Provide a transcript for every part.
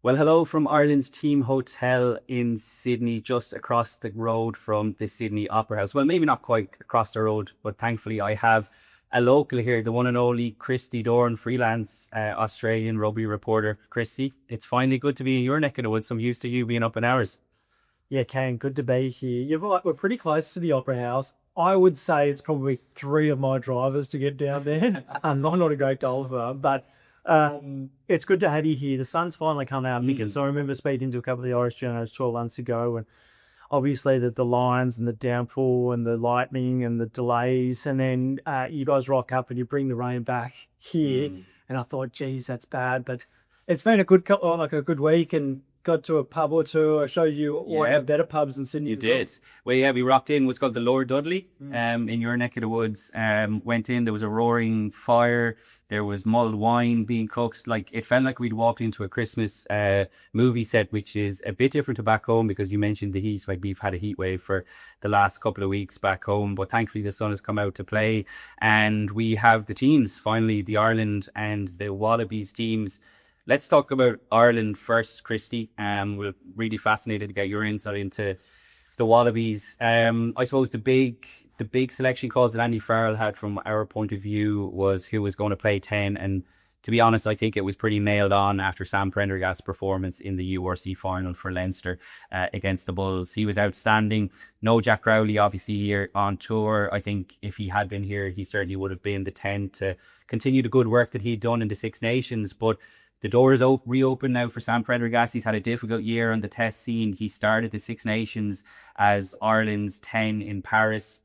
Well, hello from Ireland's Team Hotel in Sydney, just across the road from the Sydney Opera House. Well, maybe not quite across the road, but thankfully I have a local here, the one and only Christy Doran, freelance Australian rugby reporter. Christy, it's finally good to be in your neck of the woods. So I'm used to you being up in ours. Yeah, Kane, good to be here. You're right, we're pretty close to the Opera House. I would say it's probably three of my drivers to get down there. I'm not a great golfer, but it's good to have you here. The sun's finally come out, because I remember speaking to a couple of the Irish journalists 12 months ago, and obviously the lines and the downpour and the lightning and the delays, and then you guys rock up and you bring the rain back here, and I thought, geez, that's bad, but it's been a good couple, like a good week, and got to a pub or two. I showed you one of the better pubs in Sydney. You did. Well, yeah, we rocked in what's called the Lord Dudley, in your neck of the woods. Went in, there was a roaring fire, there was mulled wine being cooked. Like, it felt like we'd walked into a Christmas movie set, which is a bit different to back home, because you mentioned the heat. Like, we've had a heat wave for the last couple of weeks back home, but thankfully the sun has come out to play, and we have the teams, finally, the Ireland and the Wallabies teams. Let's talk about Ireland first, Christy. We're really fascinated to get your insight into the Wallabies. I suppose the big selection calls that Andy Farrell had from our point of view was who was going to play 10. And to be honest, I think it was pretty nailed on after Sam Prendergast's performance in the URC final for Leinster against the Bulls. He was outstanding. No Jack Crowley, obviously, here on tour. I think if he had been here, he certainly would have been the 10 to continue the good work that he'd done in the Six Nations. But the door is reopened now for Sam Prendergast. He's had a difficult year on the test scene. He started the Six Nations as Ireland's 10 in Paris,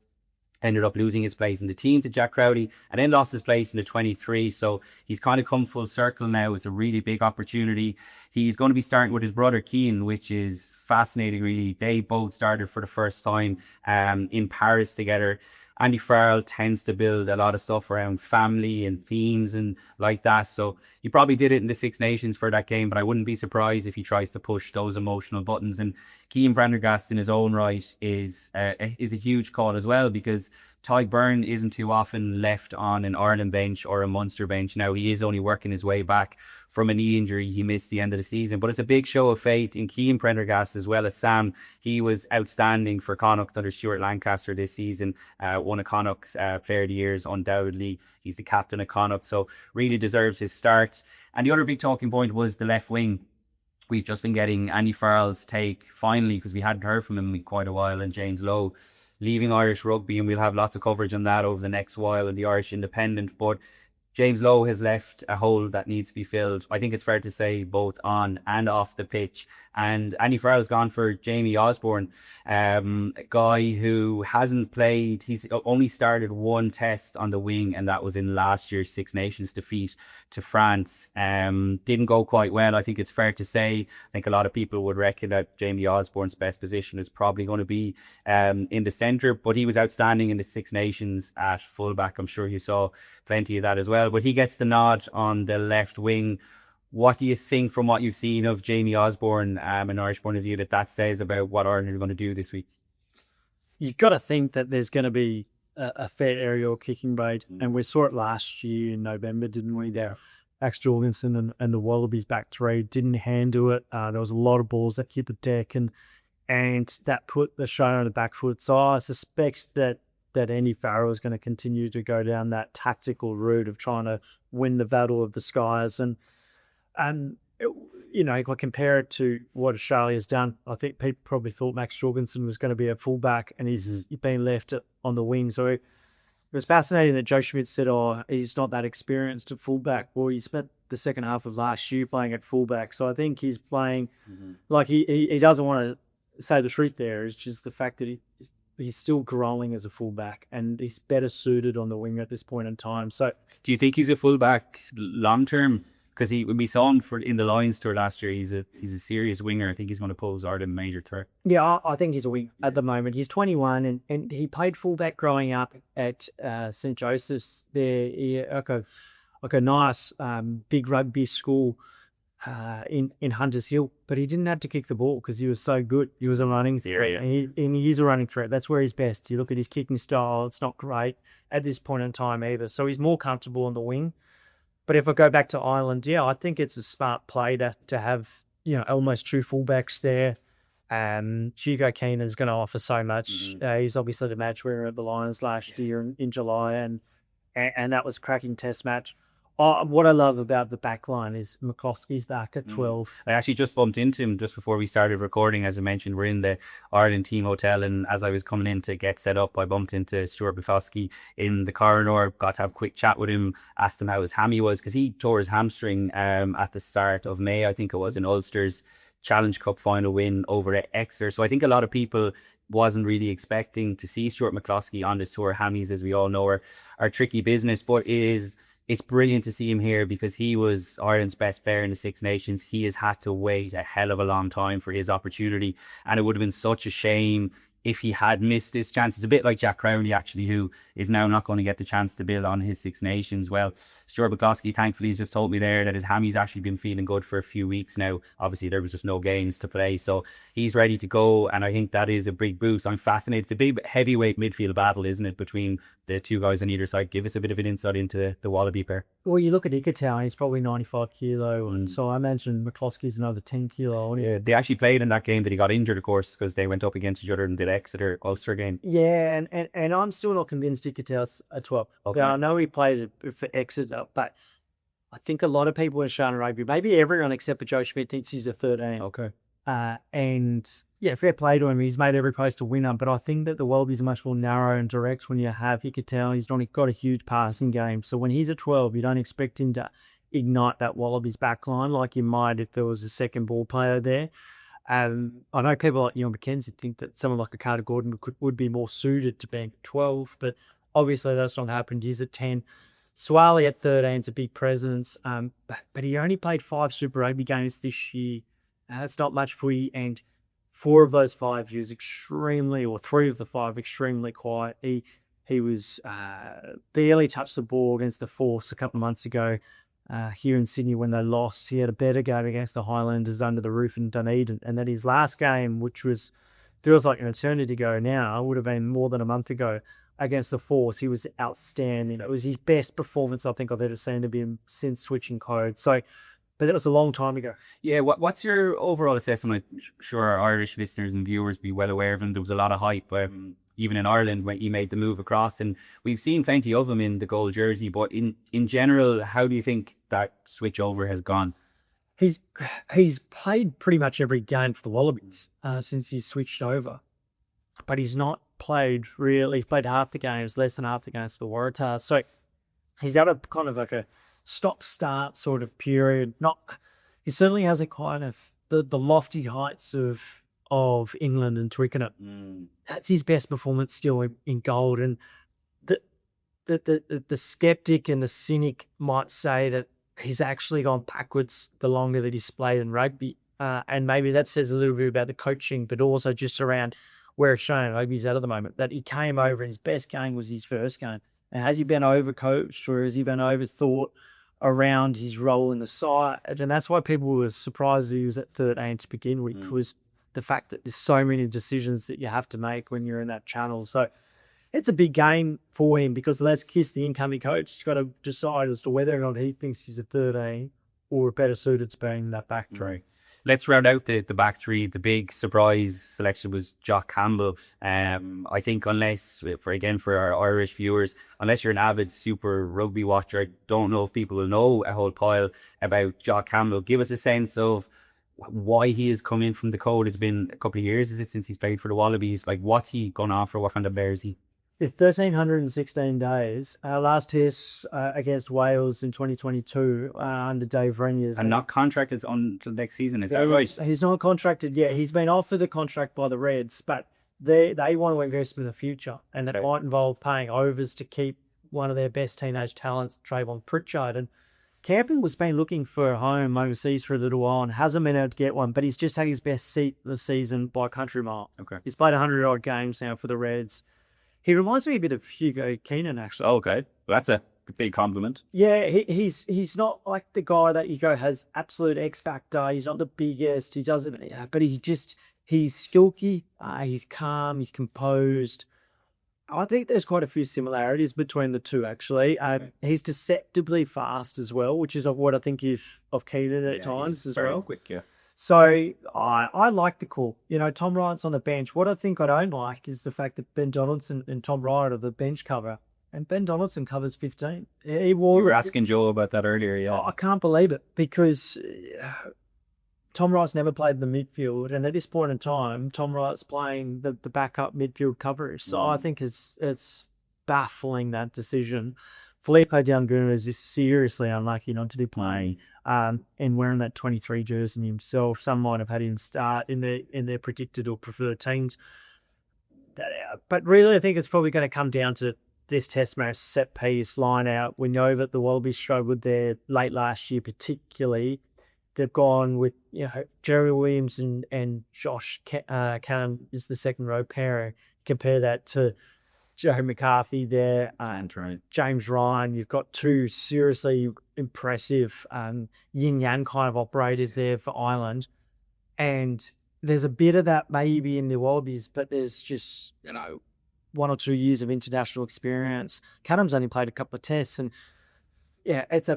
ended up losing his place in the team to Jack Crowley, and then lost his place in the 23. So he's kind of come full circle now. It's a really big opportunity. He's going to be starting with his brother Cian, which is fascinating, really. They both started for the first time in Paris together. Andy Farrell tends to build a lot of stuff around family and themes and like that. So he probably did it in the Six Nations for that game, but I wouldn't be surprised if he tries to push those emotional buttons. And Cian Prendergast in his own right is a huge call as well, because Ty Byrne isn't too often left on an Ireland bench or a Munster bench. Now, he is only working his way back from a knee injury. He missed the end of the season, but it's a big show of faith in Cian Prendergast as well as Sam. He was outstanding for Connacht under Stuart Lancaster this season. One of Connacht's Player of the Years, undoubtedly. He's the captain of Connacht, so really deserves his start. And the other big talking point was the left wing. We've just been getting Andy Farrell's take, finally, because we hadn't heard from him in quite a while, and James Lowe leaving Irish rugby, and we'll have lots of coverage on that over the next while in the Irish Independent. But James Lowe has left a hole that needs to be filled. I think it's fair to say, both on and off the pitch. And Andy Farrell's gone for Jamie Osborne, a guy who hasn't played. He's only started one test on the wing, and that was in last year's Six Nations defeat to France. Didn't go quite well, I think it's fair to say. I think a lot of people would reckon that Jamie Osborne's best position is probably going to be in the centre, but he was outstanding in the Six Nations at fullback. I'm sure you saw plenty of that as well. But he gets the nod on the left wing. What do you think, from what you've seen of Jamie Osborne, an Irish point of view, that says about what Ireland are going to do this week? You've got to think that there's going to be a fair aerial kicking raid, and we saw it last year in November, didn't we? There, Max Jorgensen and the Wallabies back three didn't handle it. There was a lot of balls that hit the deck, and that put the show on the back foot. So I suspect that Andy Farrell is going to continue to go down that tactical route of trying to win the battle of the skies. And if I compare it to what Australia's done, I think people probably thought Max Jorgensen was going to be a fullback, and he's been left on the wing. So it was fascinating that Joe Schmidt said, he's not that experienced at fullback. Well, he spent the second half of last year playing at fullback. So I think he's playing like he doesn't want to say the truth there. It's just the fact that he's still growing as a fullback, and he's better suited on the wing at this point in time. So, do you think he's a fullback long term? Because when we saw him in the Lions tour last year, he's a serious winger. I think he's going to pose Ireland major threat. Yeah, I think he's a wing at the moment. He's 21, and he played fullback growing up at St. Joseph's there, like a nice big rugby school in Hunters Hill. But he didn't have to kick the ball because he was so good. He was a running threat, and he's a running threat. That's where he's best. You look at his kicking style; it's not great at this point in time either. So he's more comfortable on the wing. But if I go back to Ireland, I think it's a smart play to have almost true fullbacks there. Hugo Keenan's going to offer so much. He's obviously the match winner at the Lions last year in July, and that was a cracking test match. What I love about the back line is McCloskey's back at 12. I actually just bumped into him just before we started recording. As I mentioned, we're in the Ireland team hotel, and as I was coming in to get set up, I bumped into Stuart McCloskey in the corridor, got to have a quick chat with him, asked him how his hammy was, because he tore his hamstring at the start of May, I think it was, in Ulster's Challenge Cup final win over at Exeter. So I think a lot of people wasn't really expecting to see Stuart McCloskey on this tour. Hammies, as we all know, are tricky business, but it's brilliant to see him here because he was Ireland's best player in the Six Nations. He has had to wait a hell of a long time for his opportunity, and it would have been such a shame if he had missed this chance. It's a bit like Jack Crowley, actually, who is now not going to get the chance to build on his Six Nations. Well, Stuart McCloskey, thankfully, has just told me there that his hammy's actually been feeling good for a few weeks now. Obviously, there was just no games to play, so he's ready to go, and I think that is a big boost. I'm fascinated. It's a big heavyweight midfield battle, isn't it, between the two guys on either side? Give us a bit of an insight into the Wallaby pair. Well, you look at Ikitau, he's probably 95 kilo, and so I imagine McCloskey's another 10 kilo. Yeah, they actually played in that game that he got injured, of course, because they went up against each other in the Exeter Ulster game. Yeah, and I'm still not convinced Ikitau's a 12. Okay. Now, I know he played for Exeter, but I think a lot of people in Sharn Rugby, maybe everyone except for Joe Schmidt, thinks he's a 13. Okay. And yeah, fair play to him. He's made every post a winner, but I think that the Wallabies are much more narrow and direct when you have Ikitau. He's not got a huge passing game. So when he's a 12, you don't expect him to ignite that Wallabies backline like you might if there was a second ball player there. I know people like Ewan McKenzie think that someone like a Carter Gordon would be more suited to being 12, but obviously that's not happened. He's at 10. Swally at 13 is a big presence, but he only played 5 Super Rugby games this year. That's not much for you, and 4 of those 5 he was extremely, or 3 of the 5 extremely quiet. He was barely touched the ball against the Force a couple of months ago here in Sydney when they lost. He had a better game against the Highlanders under the roof in Dunedin, and then his last game, which feels like an eternity ago now, would have been more than a month ago, against the Force, he was outstanding. It was his best performance I think I've ever seen of him since switching codes. So, but it was a long time ago. Yeah, what's your overall assessment? I'm sure our Irish listeners and viewers be well aware of him. There was a lot of hype, even in Ireland, when he made the move across, and we've seen plenty of him in the gold jersey. But in general, how do you think that switch over has gone? He's played pretty much every game for the Wallabies since he switched over, but he's not played really. He's played half the games, less than half the games for the Waratahs. So he's had a kind of like a stop-start sort of period. He certainly has a kind of the lofty heights of England and Twickenham. That's his best performance still in gold. And the skeptic and the cynic might say that he's actually gone backwards the longer that he's played in rugby. And maybe that says a little bit about the coaching, but also just around where it's shown rugby's at the moment, that he came over and his best game was his first game. And has he been overcoached or has he been overthought around his role in the side? And that's why people were surprised he was at 13 to begin with, was the fact that there's so many decisions that you have to make when you're in that channel. So it's a big game for him because Les Kiss, the incoming coach, has got to decide as to whether or not he thinks he's a 13 or better suited to being that back three. Let's round out the back three. The big surprise selection was Jock Campbell. I think unless, for our Irish viewers, unless you're an avid Super Rugby watcher, I don't know if people will know a whole pile about Jock Campbell. Give us a sense of why he has come in from the code. It's been a couple of years, is it, since he's played for the Wallabies? Like, what's he gone on for? What kind of bear is he? 1,316 days. Our last test against Wales in 2022 under Dave Renniers. And not contracted until next season, is that right? He's not contracted yet. He's been offered a contract by the Reds, but they want to invest in the future, and that might involve paying overs to keep one of their best teenage talents, Trayvon Pritchard. And Campbell has been looking for a home overseas for a little while and hasn't been able to get one, but he's just had his best seat of the season by a country mile. Okay. He's played 100-odd games now for the Reds. He reminds me a bit of Hugo Keenan, actually. Oh, okay. Well, that's a big compliment. Yeah, he's not like the guy that you go has absolute X factor. He's not the biggest. He doesn't, but he's skilky. He's calm. He's composed. I think there's quite a few similarities between the two, actually. He's deceptively fast as well, which is what I think of Keenan at times as well. Quick, yeah. So I like the call. Tom Wright's on the bench. What I think I don't like is the fact that Ben Donaldson and Tom Wright are the bench cover. And Ben Donaldson covers 15. You were asking Joe about that earlier, yeah. I can't believe it because Tom Wright's never played the midfield. And at this point in time, Tom Wright's playing the backup midfield coverage. So I think it's baffling, that decision. Felipe Dianguna is seriously unlucky not to be playing and wearing that 23 jersey himself. Some might have had him start in their predicted or preferred teams. But really, I think it's probably going to come down to this test match set piece line out. We know that the Wallabies struggled there late last year, particularly. They've gone with Jerry Williams and Josh Cannon is the second row pairing. Compare that to Joe McCarthy there, That's right. James Ryan. You've got two seriously impressive yin-yang kind of operators there for Ireland. And there's a bit of that maybe in the Wallabies, but there's just, 1 or 2 years of international experience. Callum's only played a couple of tests, and it's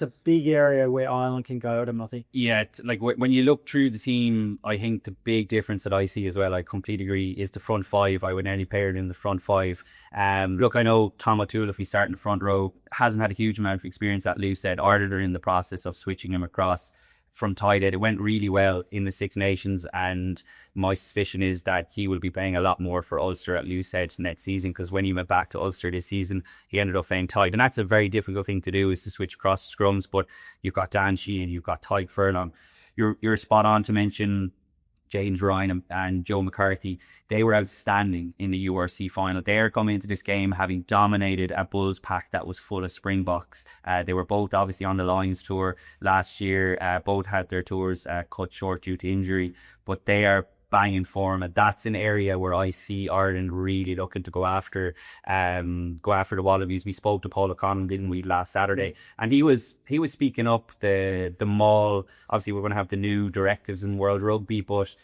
a big area where Ireland can go at him, I think. Yeah, like when you look through the team, I think the big difference that I see as well, I completely agree, is the front five. I would nearly pair it in the front five. Look, I know Tom O'Toole, if we start in the front row, hasn't had a huge amount of experience, that Lou said. Ireland are in the process of switching him across from tight end. It went really well in the Six Nations, and my suspicion is that he will be playing a lot more for Ulster at Loosehead next season, because when he went back to Ulster this season, he ended up playing tight, and that's a very difficult thing to do, is to switch across scrums. But you've got Dan Sheehan, you've got Tyke Furlong. You're spot on to mention James Ryan and Joe McCarthy. They were outstanding in the URC final. They're coming into this game having dominated a Bulls pack that was full of Springboks. They were both obviously on the Lions tour last year. Both had their tours cut short due to injury, but they are banging form, and that's an area where I see Ireland really looking to go after the Wallabies. We spoke to Paul O'Connell, didn't we, last Saturday, and he was speaking up the maul. Obviously we're going to have the new directives in World Rugby, but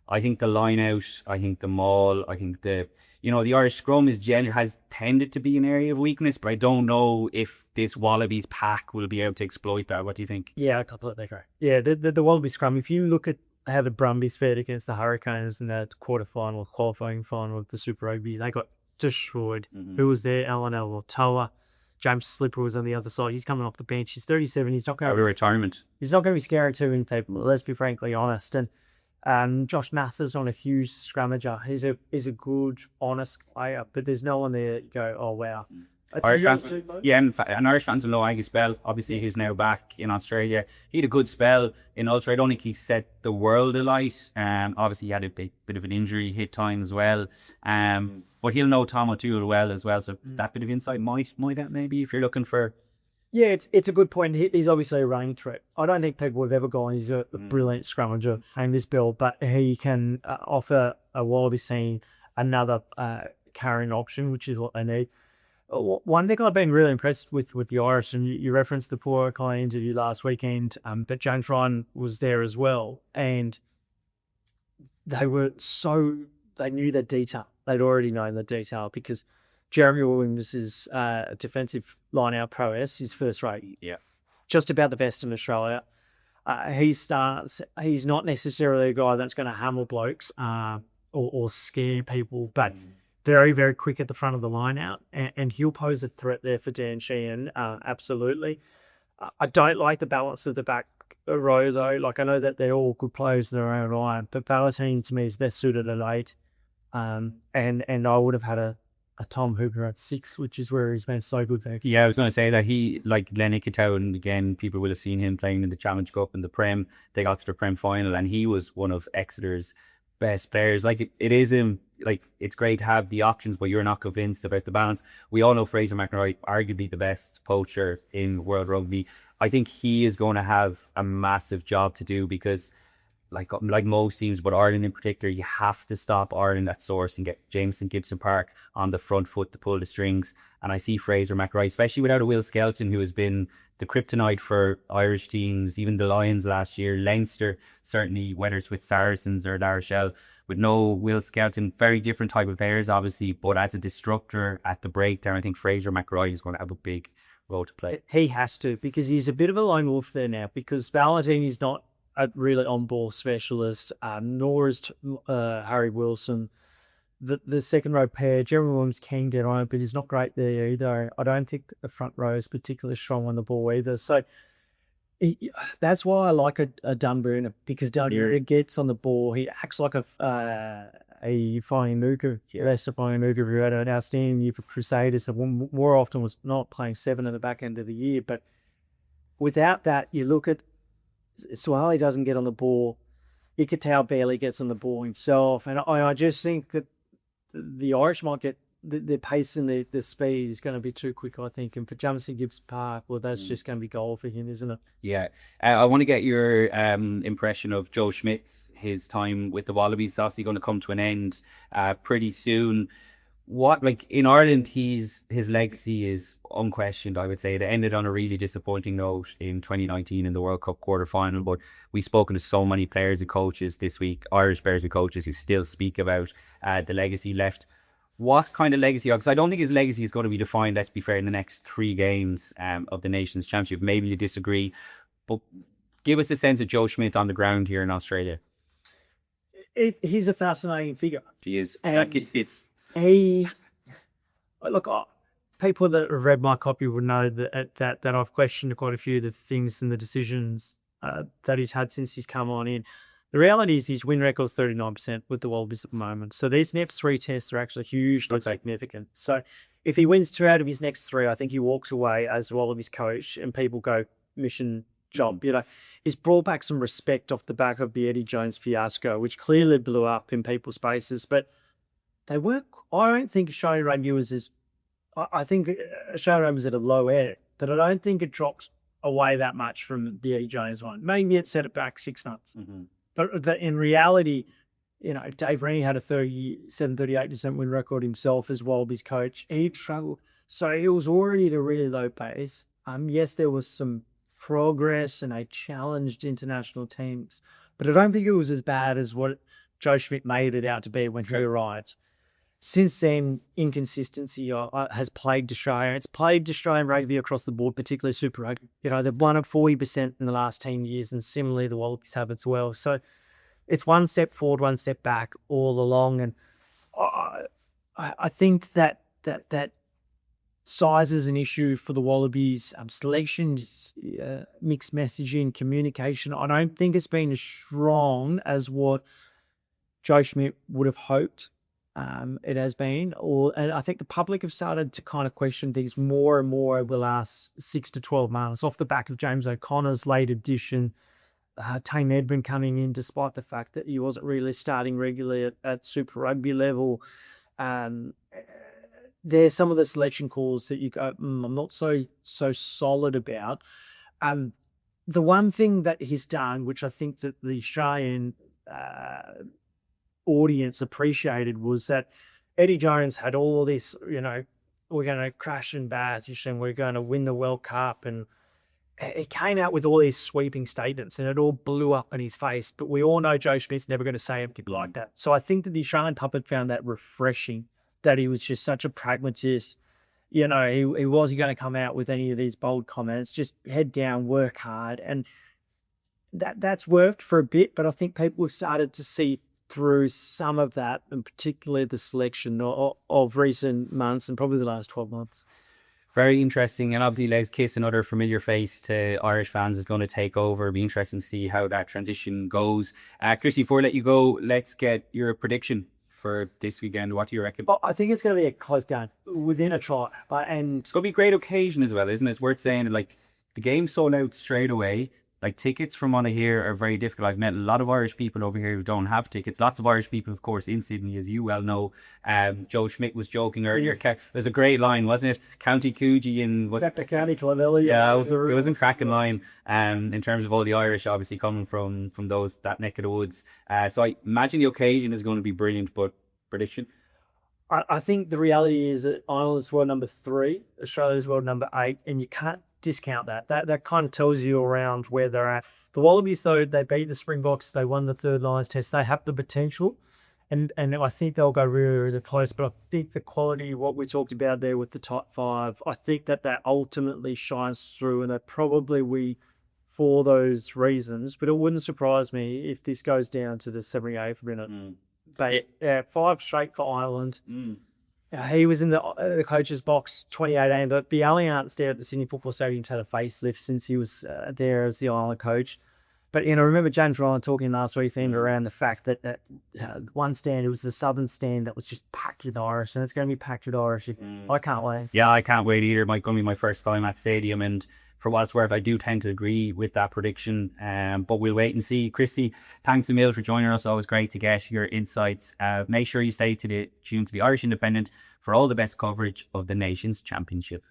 I think the line out, I think the maul, I think the Irish scrum has tended to be an area of weakness, but I don't know if this Wallabies pack will be able to exploit that. What do you think? Yeah, I completely agree. Yeah, the Wallabies scrum, if you look at how the Brumbies fared against the Hurricanes in that quarterfinal, qualifying final of the Super Rugby, they got destroyed. Who was there? Alan Alatoa. James Slipper was on the other side. He's coming off the bench. He's 37. He's not going to retirement. He's not going to be scaring too many people. Let's be frankly honest. And Josh Nasser's on a huge scrummager. He's a good, honest player, but there's no one there that you go, oh wow. Irish fans, and Irish fans will know Angus Bell, obviously, who's now back in Australia. He had a good spell in Ulster. I don't think he set the world alight. Obviously, he had a bit of an injury hit time as well. But he'll know Tom O'Toole well as well. So that bit of insight might that maybe, if you're looking for. Yeah, it's a good point. He's obviously a running threat. I don't think people have ever gone, he's a brilliant scrummager in this build, but he can offer a Wallabies team another carrying option, which is what they need. One thing I've been really impressed with the Irish, and you referenced the Poor O'Connell interview last weekend, but James Ryan was there as well, and they knew the detail. They'd already known the detail, because Jeremy Williams is defensive line-out prowess, his first rate. Yeah. Just about the best in Australia. He's not necessarily a guy that's going to hammer blokes or scare people, but very, very quick at the front of the line out, and he'll pose a threat there for Dan Sheehan, absolutely. I don't like the balance of the back row, though. Like, I know that they're all good players in their own right, but Valentine, to me, is best suited at 8, and I would have had a Tom Hooper at 6, which is where he's been so good there. Yeah, I was going to say that he, like Lenny Katow, and again, people will have seen him playing in the Challenge Cup and the Prem. They got to the Prem final, and he was one of Exeter's best players. Like, it is him. Like, it's great to have the options, but you're not convinced about the balance. We all know Fraser McInroy, arguably the best poacher in World Rugby. I think he is going to have a massive job to do, because like most teams, but Ireland in particular, you have to stop Ireland at source and get Jameson Gibson Park on the front foot to pull the strings. And I see Fraser McInroy, especially without a Will Skelton, who has been the kryptonite for Irish teams, even the Lions last year, Leinster, certainly, whether it's with Saracens or La Rochelle, with no Will Skelton, very different type of players, obviously, but as a disruptor at the breakdown, I think Fraser McInroy is going to have a big role to play. He has to, because he's a bit of a lone wolf there now, because Valentine is not a really on-ball specialist, nor is Harry Wilson. The second row pair, Jeremy Williams-King did on it, but he's not great there either. I don't think the front row is particularly strong on the ball either. So that's why I like a Dunbar, because Dunbar gets on the ball. He acts like a Fainga'anuku. Lester Fainga'anuku, who had an outstanding year for Crusaders, and more often was not playing 7 at the back end of the year. But without that, you look at Swali doesn't get on the ball. Ikitau barely gets on the ball himself. And I just think that the Irish might get the pace and the speed is going to be too quick, I think. And for Jamison Gibbs Park, well, that's just going to be goal for him, isn't it? Yeah. I want to get your impression of Joe Schmidt. His time with the Wallabies is obviously going to come to an end pretty soon. What, like, in Ireland, his legacy is unquestioned, I would say. It ended on a really disappointing note in 2019 in the World Cup quarter-final, but we've spoken to so many players and coaches this week, Irish players and coaches, who still speak about the legacy left. What kind of legacy? Because I don't think his legacy is going to be defined, let's be fair, in the next 3 games of the Nations Championship. Maybe you disagree, but give us a sense of Joe Schmidt on the ground here in Australia. He's a fascinating figure. He is. People that have read my copy would know that I've questioned quite a few of the things and the decisions that he's had since he's come on in. The reality is his win record's 39% with the Wallabies at the moment. So these next 3 tests are actually hugely significant. So if he wins 2 out of his next 3, I think he walks away as Wallabies coach and people go, mission job. You know, he's brought back some respect off the back of the Eddie Jones fiasco, which clearly blew up in people's faces. But they weren't. I don't think Australian rugby was as. I think Australian rugby was at a low ebb, but I don't think it drops away that much from the Eddie Jones one. Maybe it set it back 6 months. Mm-hmm. But in reality, you know, Dave Rennie had a 38% win record himself as Wallabies coach. He struggled. So he was already at a really low pace. Yes, there was some progress and they challenged international teams, but I don't think it was as bad as what Joe Schmidt made it out to be when he arrived. Since then, inconsistency has plagued Australia. It's plagued Australian rugby across the board, particularly Super Rugby. You know, they've won at 40% in the last 10 years, and similarly, the Wallabies have as well. So it's one step forward, one step back all along. And I think that size is an issue for the Wallabies. Selection, mixed messaging, communication. I don't think it's been as strong as what Joe Schmidt would have hoped. It has been, and I think the public have started to kind of question things more and more over the last 6 to 12 months off the back of James O'Connor's late addition, Tane Edmund coming in despite the fact that he wasn't really starting regularly at Super Rugby level. There's some of the selection calls that you go, I'm not so solid about. The one thing that he's done, which I think that the Australian audience appreciated, was that Eddie Jones had all this, you know, we're going to crash and bash and we're going to win the World Cup, and he came out with all these sweeping statements and it all blew up in his face. But we all know Joe Schmidt's never going to say anything like that. So I think that the Australian public found that refreshing, that he was just such a pragmatist. You know, he wasn't going to come out with any of these bold comments, just head down, work hard. And that's worked for a bit, but I think people have started to see through some of that, and particularly the selection of recent months and probably the last 12 months. Very interesting. And obviously Les Kiss, another familiar face to Irish fans, is going to take over. It'll be interesting to see how that transition goes. Christy, before I let you go, let's get your prediction for this weekend. What do you reckon? Well, I think it's going to be a close game within a try. And it's going to be a great occasion as well, isn't it? It's worth saying, like, the game sold out straight away. Like, tickets from what I hear are very difficult. I've met a lot of Irish people over here who don't have tickets. Lots of Irish people, of course, in Sydney, as you well know. Joe Schmidt was joking earlier. There's a great line, wasn't it? County Coogee and the County Clonelly. Yeah, it was a cracking line. In terms of all the Irish, obviously coming from that neck of the woods. So I imagine the occasion is going to be brilliant. But prediction? I think the reality is that Ireland's world number 3, Australia's world number 8, and you can't discount that. That kind of tells you around where they're at. The Wallabies, though, they beat the Springboks. They won the Third Lions test. They have the potential, and I think they'll go really, really close. But I think the quality, what we talked about there with the top 5, I think that ultimately shines through, and that probably we for those reasons, but it wouldn't surprise me if this goes down to the 78th minute. But 5 straight for Ireland. He was in the coach's box 2018. But the Allianz there at the Sydney Football Stadium had a facelift since he was there as the Ireland coach. But, I remember James Ryan talking last weekend around the fact that one stand, it was the southern stand that was just packed with Irish, and it's going to be packed with Irish. I can't wait. Yeah, I can't wait either. It might going to be my first time at stadium, and for what it's worth, I do tend to agree with that prediction. But we'll wait and see. Christy, thanks a million for joining us. Always great to get your insights. Make sure you stay tuned to the Irish Independent for all the best coverage of the Nations Championship.